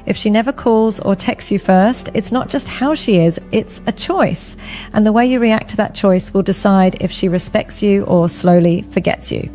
If she never calls or texts you first, it's not just how she is, it's a choice. And the way you react to that choice will decide if she respects you or slowly forgets you.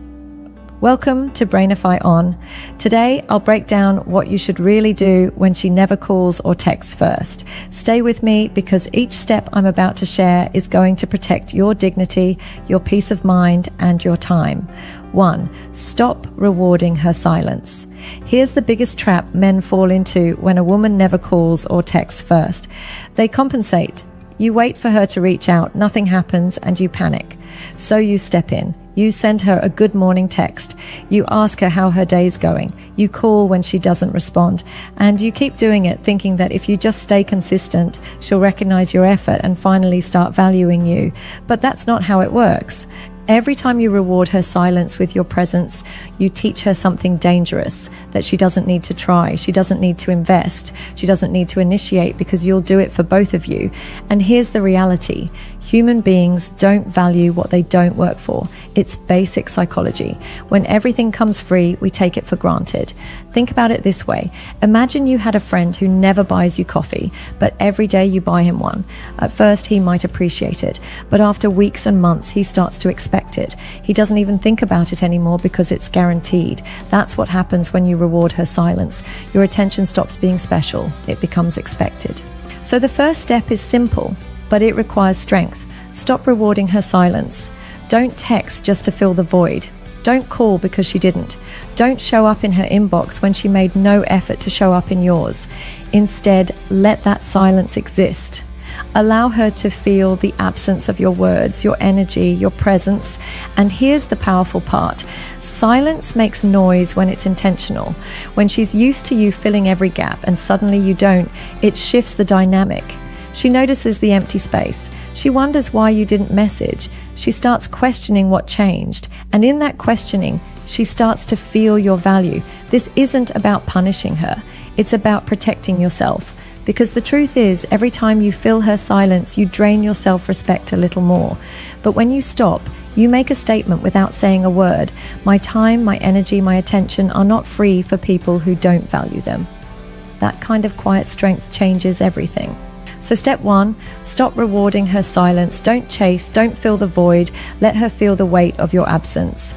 Welcome to Brainify On. Today, I'll break down what you should really do when she never calls or texts first. Stay with me because each step I'm about to share is going to protect your dignity, your peace of mind, and your time. 1. Stop rewarding her silence. Here's the biggest trap men fall into when a woman never calls or texts first. They compensate. You wait for her to reach out, nothing happens, and you panic. So you step in. You send her a good morning text. You ask her how her day's going. You call when she doesn't respond. And you keep doing it, thinking that if you just stay consistent, she'll recognize your effort and finally start valuing you. But that's not how it works. Every time you reward her silence with your presence, you teach her something dangerous, that she doesn't need to try, she doesn't need to invest, she doesn't need to initiate because you'll do it for both of you. And here's the reality. Human beings don't value what they don't work for. It's basic psychology. When everything comes free, we take it for granted. Think about it this way. Imagine you had a friend who never buys you coffee, but every day you buy him one. At first, he might appreciate it, but after weeks and months, he starts to expect it. He doesn't even think about it anymore because it's guaranteed. That's what happens when you reward her silence. Your attention stops being special. It becomes expected. So the first step is simple, but it requires strength. Stop rewarding her silence. Don't text just to fill the void. Don't call because she didn't. Don't show up in her inbox when she made no effort to show up in yours. Instead, let that silence exist. Allow her to feel the absence of your words, your energy, your presence. And here's the powerful part. Silence makes noise when it's intentional. When she's used to you filling every gap and suddenly you don't, it shifts the dynamic. She notices the empty space. She wonders why you didn't message. She starts questioning what changed. And in that questioning, she starts to feel your value. This isn't about punishing her. It's about protecting yourself. Because the truth is, every time you fill her silence, you drain your self-respect a little more. But when you stop, you make a statement without saying a word. My time, my energy, my attention are not free for people who don't value them. That kind of quiet strength changes everything. So step 1, stop rewarding her silence. Don't chase, don't fill the void. Let her feel the weight of your absence.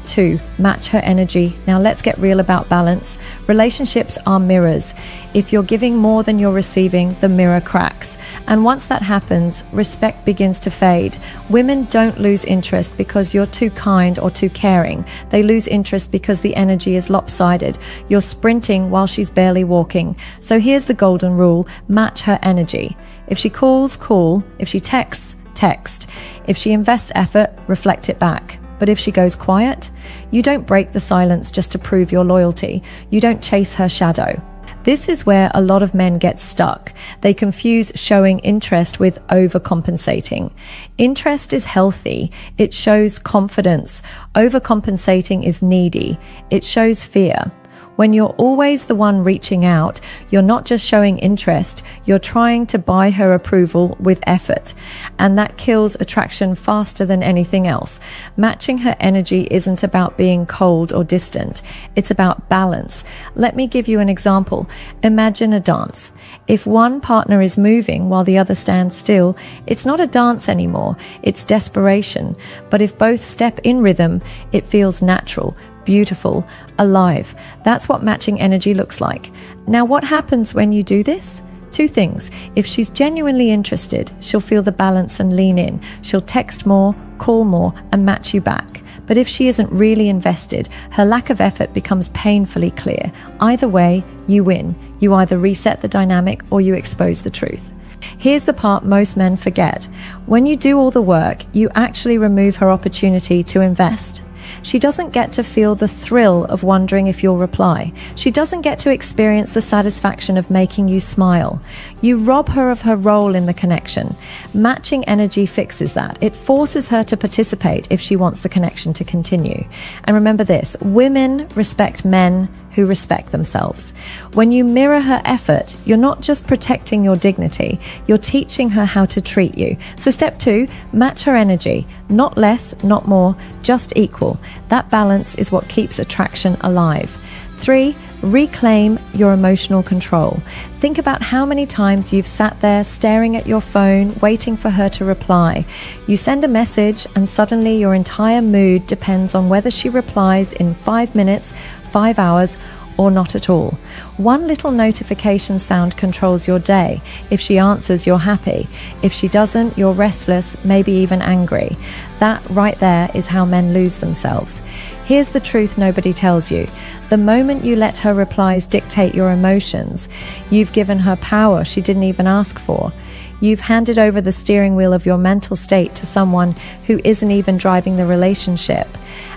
2, match her energy. Now let's get real about balance. Relationships are mirrors. If you're giving more than you're receiving, the mirror cracks. And once that happens, respect begins to fade. Women don't lose interest because you're too kind or too caring. They lose interest because the energy is lopsided. You're sprinting while she's barely walking. So here's the golden rule. Match her energy. If she calls, call. If she texts, text. If she invests effort, reflect it back. But if she goes quiet, you don't break the silence just to prove your loyalty. You don't chase her shadow. This is where a lot of men get stuck. They confuse showing interest with overcompensating. Interest is healthy. It shows confidence. Overcompensating is needy. It shows fear. When you're always the one reaching out, you're not just showing interest, you're trying to buy her approval with effort. And that kills attraction faster than anything else. Matching her energy isn't about being cold or distant. It's about balance. Let me give you an example. Imagine a dance. If one partner is moving while the other stands still, it's not a dance anymore. It's desperation. But if both step in rhythm, it feels natural, beautiful, alive. That's what matching energy looks like. Now, what happens when you do this? 2 things. If she's genuinely interested, she'll feel the balance and lean in. She'll text more, call more, and match you back. But if she isn't really invested, her lack of effort becomes painfully clear. Either way, you win. You either reset the dynamic or you expose the truth. Here's the part most men forget. When you do all the work, you actually remove her opportunity to invest. She doesn't get to feel the thrill of wondering if you'll reply. She doesn't get to experience the satisfaction of making you smile. You rob her of her role in the connection. Matching energy fixes that. It forces her to participate if she wants the connection to continue. And remember this, women respect men who respect themselves. When you mirror her effort, you're not just protecting your dignity, you're teaching her how to treat you. So step 2, match her energy. Not less, not more, just equal. That balance is what keeps attraction alive. 3, Reclaim your emotional control. Think about how many times you've sat there staring at your phone, waiting for her to reply. You send a message and suddenly your entire mood depends on whether she replies in 5 minutes, 5 hours, or not at all. One little notification sound controls your day. If she answers, you're happy. If she doesn't, you're restless, maybe even angry. That right there is how men lose themselves. Here's the truth nobody tells you. The moment you let her replies dictate your emotions, you've given her power she didn't even ask for. You've handed over the steering wheel of your mental state to someone who isn't even driving the relationship.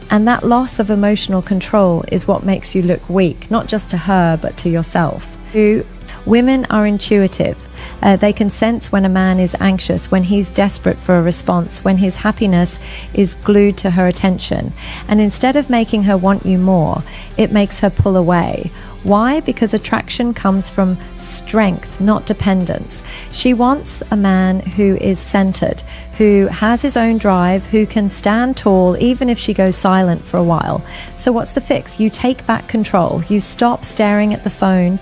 And that loss of emotional control is what makes you look weak, not just to her, but to yourself. Women are intuitive. They can sense when a man is anxious, when he's desperate for a response, when his happiness is glued to her attention. And instead of making her want you more, it makes her pull away. Why? Because attraction comes from strength, not dependence. She wants a man who is centered, who has his own drive, who can stand tall even if she goes silent for a while. So what's the fix? You take back control. You stop staring at the phone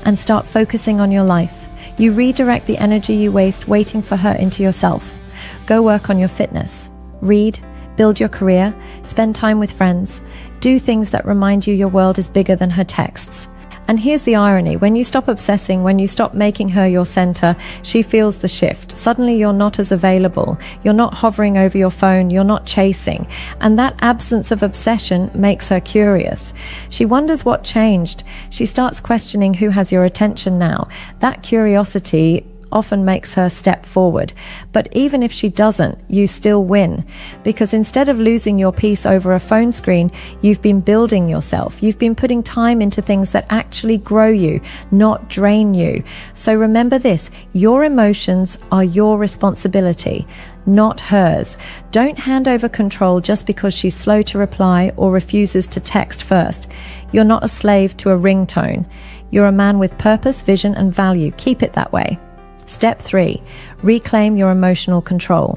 and start focusing on your life. You redirect the energy you waste waiting for her into yourself. Go work on your fitness. Read. Build your career, spend time with friends, do things that remind you your world is bigger than her texts. And here's the irony, when you stop obsessing, when you stop making her your center, she feels the shift. Suddenly you're not as available, you're not hovering over your phone, you're not chasing. And that absence of obsession makes her curious. She wonders what changed. She starts questioning who has your attention now. That curiosity often makes her step forward. But even if she doesn't, you still win. Because instead of losing your peace over a phone screen, you've been building yourself. You've been putting time into things that actually grow you, not drain you. So remember this, your emotions are your responsibility, not hers. Don't hand over control just because she's slow to reply or refuses to text first. You're not a slave to a ringtone. You're a man with purpose, vision, and value. Keep it that way. Step 3, reclaim your emotional control.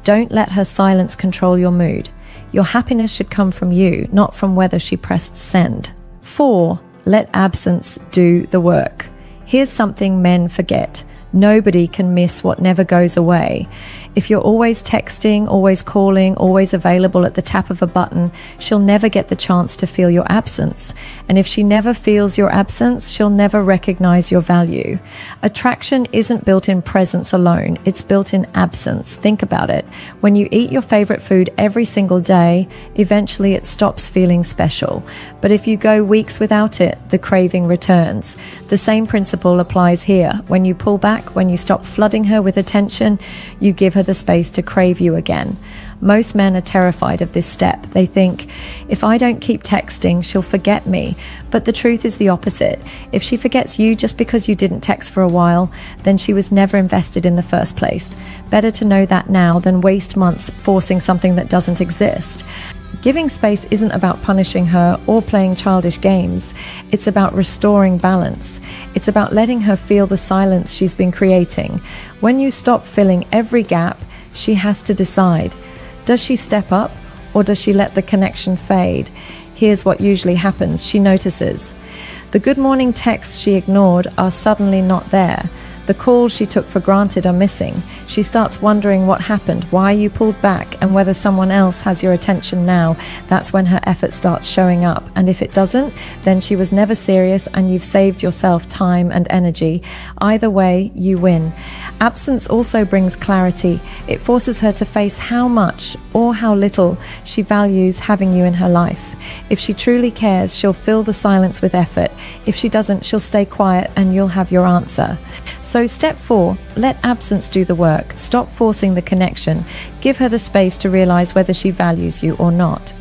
Don't let her silence control your mood. Your happiness should come from you, not from whether she pressed send. 4, let absence do the work. Here's something men forget. Nobody can miss what never goes away. If you're always texting, always calling, always available at the tap of a button, she'll never get the chance to feel your absence. And if she never feels your absence, she'll never recognize your value. Attraction isn't built in presence alone, it's built in absence. Think about it. When you eat your favorite food every single day, eventually it stops feeling special. But if you go weeks without it, the craving returns. The same principle applies here. When you pull back, when you stop flooding her with attention, you give her the space to crave you again. Most men are terrified of this step. They think, if I don't keep texting, she'll forget me. But the truth is the opposite. If she forgets you just because you didn't text for a while, then she was never invested in the first place. Better to know that now than waste months forcing something that doesn't exist. Giving space isn't about punishing her or playing childish games. It's about restoring balance. It's about letting her feel the silence she's been creating. When you stop filling every gap, she has to decide. Does she step up or does she let the connection fade? Here's what usually happens. She notices. The good morning texts she ignored are suddenly not there. The calls she took for granted are missing. She starts wondering what happened, why you pulled back, and whether someone else has your attention now. That's when her effort starts showing up. And if it doesn't, then she was never serious and you've saved yourself time and energy. Either way, you win. Absence also brings clarity. It forces her to face how much or how little she values having you in her life. If she truly cares, she'll fill the silence with effort. If she doesn't, she'll stay quiet and you'll have your answer. So step 4, let absence do the work. Stop forcing the connection. Give her the space to realize whether she values you or not.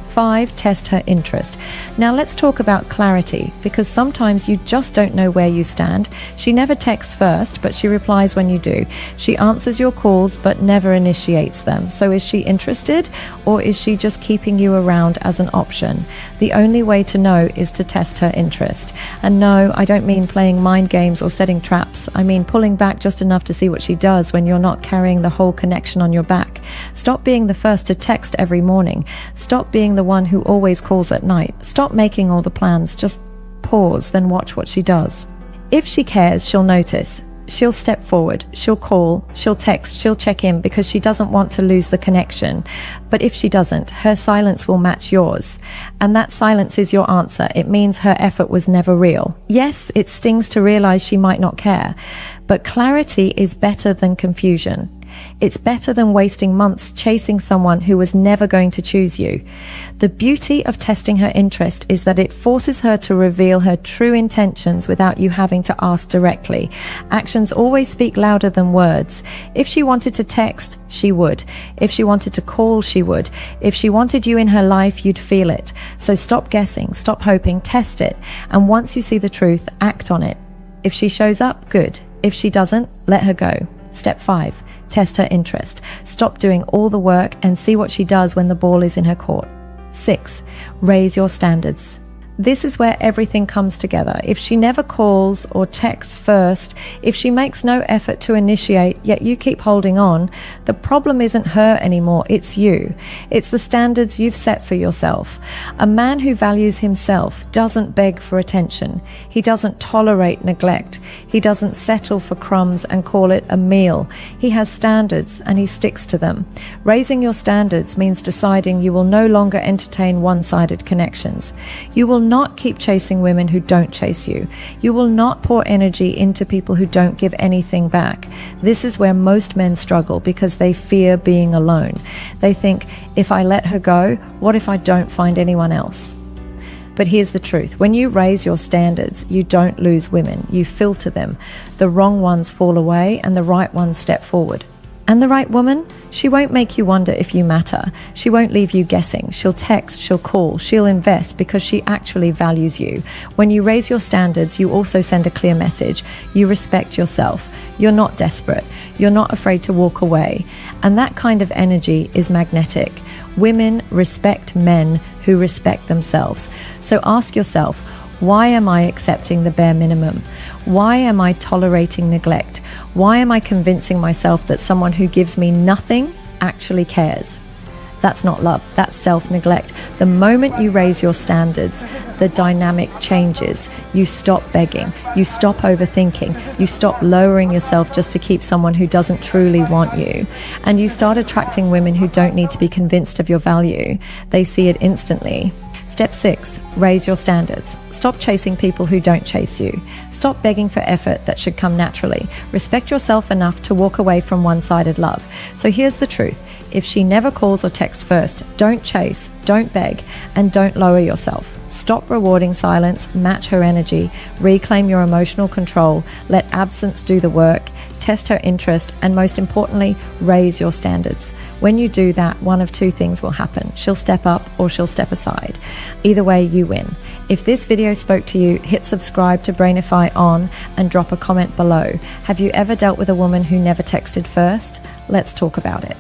5, test her interest. Now let's talk about clarity, because sometimes you just don't know where you stand. She never texts first, but she replies when you do. She answers your calls, but never initiates them. So is she interested, or is she just keeping you around as an option? The only way to know is to test her interest. And no, I don't mean playing mind games or setting traps. I mean pulling back just enough to see what she does when you're not carrying the whole connection on your back. Stop being the first to text every morning. Stop being the the one who always calls at night. Stop making all the plans. Just pause, then watch what she does. If she cares, she'll notice. She'll step forward, she'll call, she'll text, she'll check in because she doesn't want to lose the connection. But if she doesn't, her silence will match yours. And that silence is your answer. It means her effort was never real. Yes, it stings to realize she might not care, but clarity is better than confusion. It's better than wasting months chasing someone who was never going to choose you. The beauty of testing her interest is that it forces her to reveal her true intentions without you having to ask directly. Actions always speak louder than words. If she wanted to text, she would. If she wanted to call, she would. If she wanted you in her life, you'd feel it. So stop guessing, stop hoping, test it. And once you see the truth, act on it. If she shows up, good. If she doesn't, let her go. Step 5. Test her interest. Stop doing all the work and see what she does when the ball is in her court. 6. Raise your standards. This is where everything comes together. If she never calls or texts first, if she makes no effort to initiate, yet you keep holding on, the problem isn't her anymore, it's you. It's the standards you've set for yourself. A man who values himself doesn't beg for attention. He doesn't tolerate neglect. He doesn't settle for crumbs and call it a meal. He has standards and he sticks to them. Raising your standards means deciding you will no longer entertain one-sided connections. You will not keep chasing women who don't chase you. You will not pour energy into people who don't give anything back. This is where most men struggle because they fear being alone. They think, if I let her go, what if I don't find anyone else? But here's the truth. When you raise your standards, you don't lose women. You filter them. The wrong ones fall away and the right ones step forward. And the right woman, she won't make you wonder if you matter. She won't leave you guessing. She'll text, she'll call, she'll invest because she actually values you. When you raise your standards, you also send a clear message. You respect yourself. You're not desperate. You're not afraid to walk away. And that kind of energy is magnetic. Women respect men who respect themselves. So ask yourself, why am I accepting the bare minimum? Why am I tolerating neglect? Why am I convincing myself that someone who gives me nothing actually cares? That's not love, that's self-neglect. The moment you raise your standards, the dynamic changes. You stop begging, you stop overthinking, you stop lowering yourself just to keep someone who doesn't truly want you. And you start attracting women who don't need to be convinced of your value. They see it instantly. Step 6, raise your standards. Stop chasing people who don't chase you. Stop begging for effort that should come naturally. Respect yourself enough to walk away from one-sided love. So here's the truth. If she never calls or texts first, don't chase, don't beg, and don't lower yourself. Stop rewarding silence, match her energy, reclaim your emotional control, let absence do the work, test her interest, and most importantly, raise your standards. When you do that, one of two things will happen. She'll step up or she'll step aside. Either way, you win. If this video spoke to you, hit subscribe to Brainify on and drop a comment below. Have you ever dealt with a woman who never texted first? Let's talk about it.